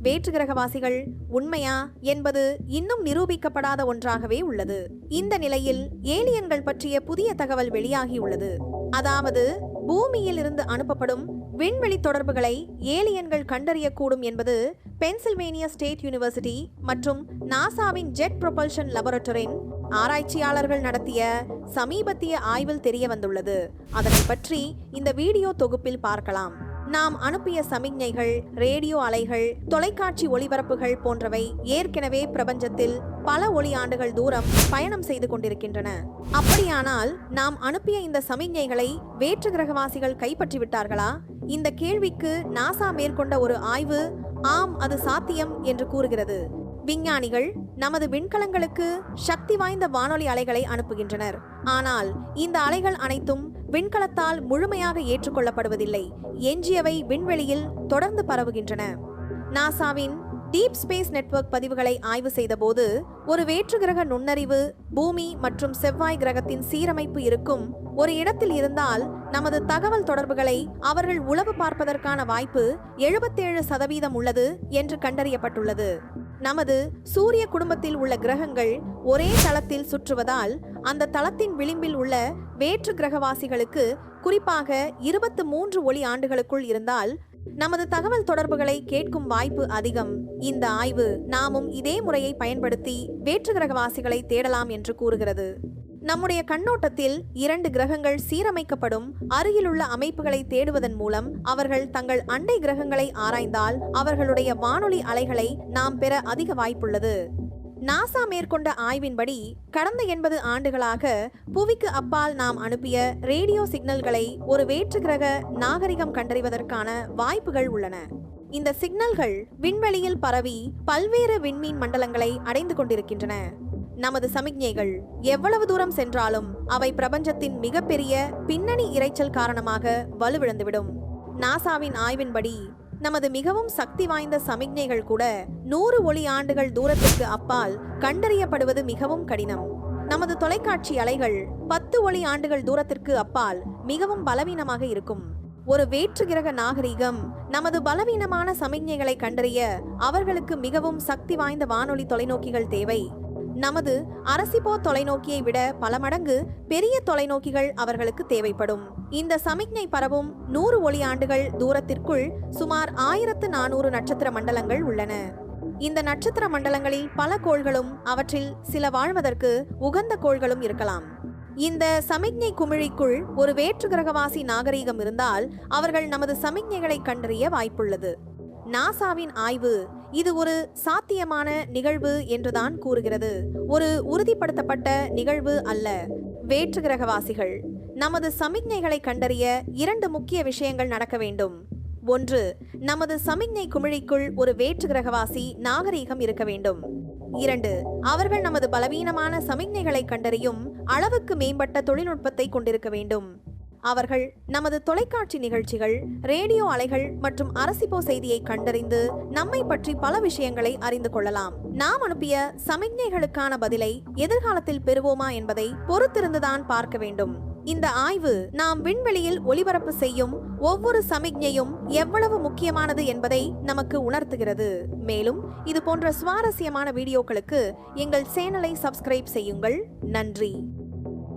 வேற்று கிரகவாசிகள் உண்மையா என்பது இன்னும் நிரூபிக்கப்படாத ஒன்றாகவே உள்ளது. இந்த நிலையில் ஏலியன்கள் பற்றிய புதிய தகவல் வெளியாகியுள்ளது. அதாவது பூமியில் இருந்து அனுப்பப்படும் விண்வெளி தொடர்புகளை ஏலியன்கள் கண்டறியக்கூடும் என்பது பென்சில்வேனியா ஸ்டேட் யூனிவர்சிட்டி மற்றும் நாசாவின் ஜெட் ப்ரொபல்ஷன் லேபரட்டரியின் ஆராய்ச்சியாளர்கள் நடத்திய சமீபத்திய ஆய்வில் தெரிய வந்துள்ளது. அதனை பற்றி இந்த வீடியோ தொகுப்பில் பார்க்கலாம். நாம் அனுப்பிய சமிக்ஞைகள், ரேடியோ அலைகள், தொலைக்காட்சி ஒளிபரப்புகள் போன்றவை ஏற்கனவே பிரபஞ்சத்தில் பல ஒளி ஆண்டுகள் தூரம் பயணம் செய்து கொண்டிருக்கின்றன. அப்படியானால் நாம் அனுப்பிய இந்த சமிக்ஞைகளை வேற்று கிரகவாசிகள் கைப்பற்றிவிட்டார்களா? இந்த கேள்விக்கு நாசா மேற்கொண்ட ஒரு ஆய்வு ஆம், அது சாத்தியம் என்று கூறுகிறது. விஞ்ஞானிகள் நமது விண்கலங்களுக்கு சக்தி வாய்ந்த வானொலி அலைகளை அனுப்புகின்றனர். ஆனால் இந்த அலைகள் அனைத்தும் விண்கலத்தால் முழுமையாக ஏற்றுக்கொள்ளப்படுவதில்லை. எஞ்சியவை விண்வெளியில் தொடர்ந்து பரவுகின்றன. நாசாவின் டீப் ஸ்பேஸ் நெட்வொர்க் பதிவுகளை ஆய்வு செய்தபோது ஒரு வேற்று கிரக நுண்ணறிவு பூமி மற்றும் செவ்வாய் கிரகத்தின் சீரமைப்பு இருக்கும் ஒரு இடத்தில் இருந்தால் நமது தகவல் தொடர்புகளை அவர்கள் உளவு பார்ப்பதற்கான வாய்ப்பு 77% உள்ளது என்று கண்டறியப்பட்டுள்ளது. நமது சூரிய குடும்பத்தில் உள்ள கிரகங்கள் ஒரே தளத்தில் சுற்றுவதால் அந்த தளத்தின் விளிம்பில் உள்ள வேற்று கிரகவாசிகளுக்கு குறிப்பாக 23 ஒளி ஆண்டுகளுக்குள் இருந்தால் நமது தகவல் தொடர்புகளை கேட்கும் வாய்ப்பு அதிகம். இந்த ஆய்வு நாமும் இதே முறையை பயன்படுத்தி வேற்று கிரகவாசிகளை தேடலாம் என்று கூறுகிறது. நம்முடைய கண்ணோட்டத்தில் 2 கிரகங்கள் சீரமைக்கப்படும் அருகிலுள்ள அமைப்புகளை தேடுவதன் மூலம் அவர்கள் தங்கள் அண்டை கிரகங்களை ஆராய்ந்தால் அவர்களுடைய வானொலி அலைகளை நாம் பெற அதிக வாய்ப்புள்ளது. நாசா மேற்கொண்ட ஆய்வின்படி கடந்த 80 ஆண்டுகளாக புவிக்கு அப்பால் நாம் அனுப்பிய ரேடியோ சிக்னல்களை ஒரு வேற்று கிரக நாகரிகம் கண்டறிவதற்கான வாய்ப்புகள் உள்ளன. இந்த சிக்னல்கள் விண்வெளியில் பரவி பல்வேறு விண்மீன் மண்டலங்களை அடைந்து கொண்டிருக்கின்றன. நமது சமிக்ஞைகள் எவ்வளவு தூரம் சென்றாலும் அவை பிரபஞ்சத்தின் மிகப்பெரிய பின்னணி இரைச்சல் காரணமாக வலுவிழந்துவிடும். நாசாவின் ஆய்வின்படி நமது மிகவும் சக்தி வாய்ந்த சமிக்ஞைகள் கூட 100 ஒளி ஆண்டுகள் தூரத்திற்கு அப்பால் கண்டறியப்படுவது மிகவும் கடினம். நமது தொலைக்காட்சி அலைகள் 10 ஒளி ஆண்டுகள் தூரத்திற்கு அப்பால் மிகவும் பலவீனமாக இருக்கும். ஒரு வேற்று கிரக நாகரிகம் நமது பலவீனமான சமிக்ஞைகளை கண்டறிய அவர்களுக்கு மிகவும் சக்தி வாய்ந்த வானொலி தொலைநோக்கிகள் தேவை. நமது அரசிபோ தொலைநோக்கியை விட பல மடங்கு பெரிய தொலைநோக்கிகள் அவர்களுக்கு தேவைப்படும். இந்த சமிக்ஞை பரவும் 100 ஒளி ஆண்டுகள் தூரத்திற்குள் சுமார் 1400 நட்சத்திர மண்டலங்கள் உள்ளன. இந்த நட்சத்திர மண்டலங்களில் பல கோள்களும் அவற்றில் சில வாழ்வதற்கு உகந்த கோள்களும் இருக்கலாம். இந்த சமிக்ஞை குமிழிக்குள் ஒரு வேற்று கிரகவாசி நாகரீகம் இருந்தால் அவர்கள் நமது சமிக்ஞைகளை கண்டறிய வாய்ப்புள்ளது. நாசாவின் ஆய்வு இது ஒரு சாத்தியமான நிகழ்வு என்றுதான் கூறுகிறது, ஒரு உறுதிப்படுத்தப்பட்ட நிகழ்வு அல்ல. வேற்று கிரகவாசிகள் நமது சமிக்ஞைகளை கண்டறிய 2 முக்கிய விஷயங்கள் நடக்க வேண்டும். 1, நமது சமிக்ஞை குமிழிக்குள் ஒரு வேற்று கிரகவாசி நாகரீகம் இருக்க வேண்டும். 2, அவர்கள் நமது பலவீனமான சமிக்ஞைகளை கண்டறியும் அளவுக்கு மேம்பட்ட தொழில்நுட்பத்தை கொண்டிருக்க வேண்டும். அவர்கள் நமது தொலைக்காட்சி நிகழ்ச்சிகள், ரேடியோ அலைகள் மற்றும் அரசிபோ செய்தியை கண்டறிந்து நம்மை பற்றி பல விஷயங்களை அறிந்து கொள்ளலாம். நாம் அனுப்பிய சமிக்ஞைகளுக்கான பதிலை எதிர்காலத்தில் பெறுவோமா என்பதை பொறுத்திருந்துதான் பார்க்க வேண்டும். இந்த ஆய்வு நாம் விண்வெளியில் ஒளிபரப்பு செய்யும் ஒவ்வொரு சமிக்ஞையும் எவ்வளவு முக்கியமானது என்பதை நமக்கு உணர்த்துகிறது. மேலும் இது போன்ற சுவாரஸ்யமான வீடியோக்களுக்கு எங்கள் சேனலை சப்ஸ்கிரைப் செய்யுங்கள். நன்றி.